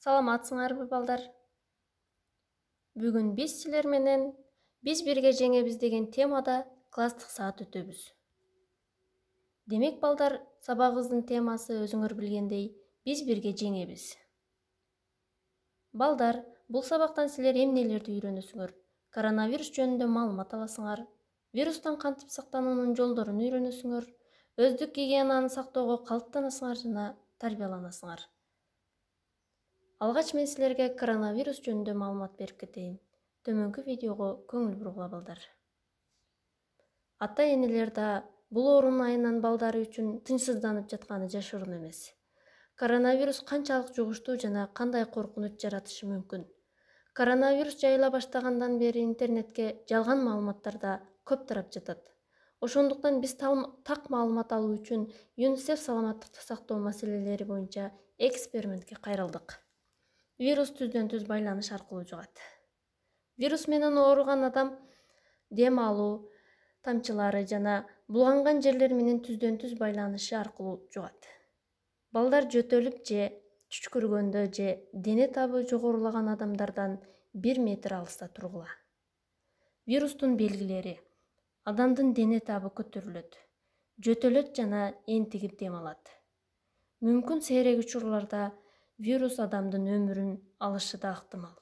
Саламатсыңарбы балдар? Бүгүн биз силер менен биз бирге жеңебиз деген темада класстык саат өтөбүз. Демек балдар, сабагыбыздын темасы өзүңөр билгендей биз бирге жеңебиз. Балдар, бул сабактан силер эмнелерди үйрөнөсүңөр? Коронавирус жөнүндө маалымат аласыңар, вирустан кантип сактануунун жолдорун үйрөнөсүңөр, өздүк гигиенаны сактоого калыптанасыңар жана тарбияланасыңар. Алгач мен силерге коронавирус жөнүндө маалымат берип кетейин. Төмөнкү видеого көңүл бургула балдар. Ата-энелер да бул оорунун айынан балдары үчүн тынчсызданып жатканы жашыруун эмес. Коронавирус канчалык жугуштуу жана кандай коркунуч жаратышы мүмкүн? Коронавирус жайыла баштагандан бери интернетке жалган маалыматтар да көп тарап жатат. Ошондуктан биз так маалымат алуу үчүн ЮНИСЕФ саламаттыкты сактоо маселелери боюнча экспериментке кайрылдык. Вирус түздөн-түз байланыш аркылуу жугат. Вирус менен ооруган адам дем алуу тамчылары жана булганган жерлер менен түздөн-түз байланышы аркылуу жугат. Балдар жөтөлүп же чүчкүргөндө же дене табы жогорулаган адамдардан 1 метр алыста тургула. Вирустун белгилери: адамдын дене табы көтөрүлөт, жөтөлөт жана энтигип дем алат. Мүмкүн сейрек учурларда вирус адамдын өмүрүн алышы да ыктымал.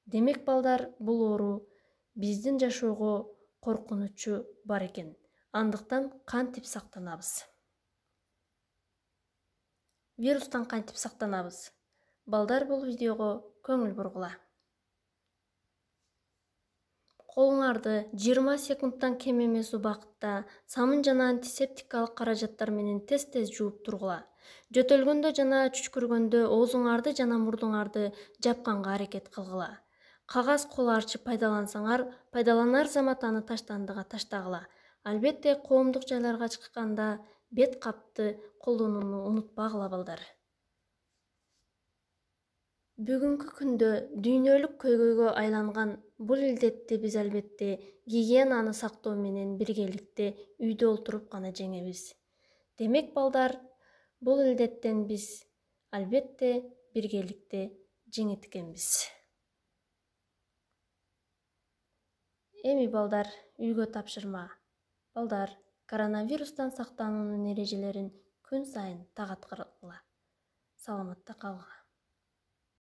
Демек балдар, бул оору биздин жашоого коркунучу бар экен. Андыктан кантип сактанабыз? Вирустан кантип сактанабыз? Балдар, бул видеого көңүл бургула. Колуңарды 20 секундтан кем эмес убакытта самын жана антисептикалык каражаттар менен тез-тез жууп тургула. Жөтөлгөндө жана чүчкүргөндө оозуңарды жана мурдуңарды жапканга аракет кылгыла. Кагаз кол арчы пайдаланар замат аны таштандыга таштагыла. Албетте, коомдук жайларга чыкканда бет капты колдонууну унутпагыла балдар. Бүгүнкү күндө дүйнөлүк көйгөйгө айланган бул илдетти биз албетте гигиенаны сактоо менен биргеликте үйдө олтуруп гана жеңебиз. Демек балдар, бул илдеттен биз албетте биргеликте жеңет экенбиз. Эми балдар, үйгө тапшырма. Балдар, коронавирустан сактануунун эрежелерин күн сайын так аткаргыла. Саламатта калгыла.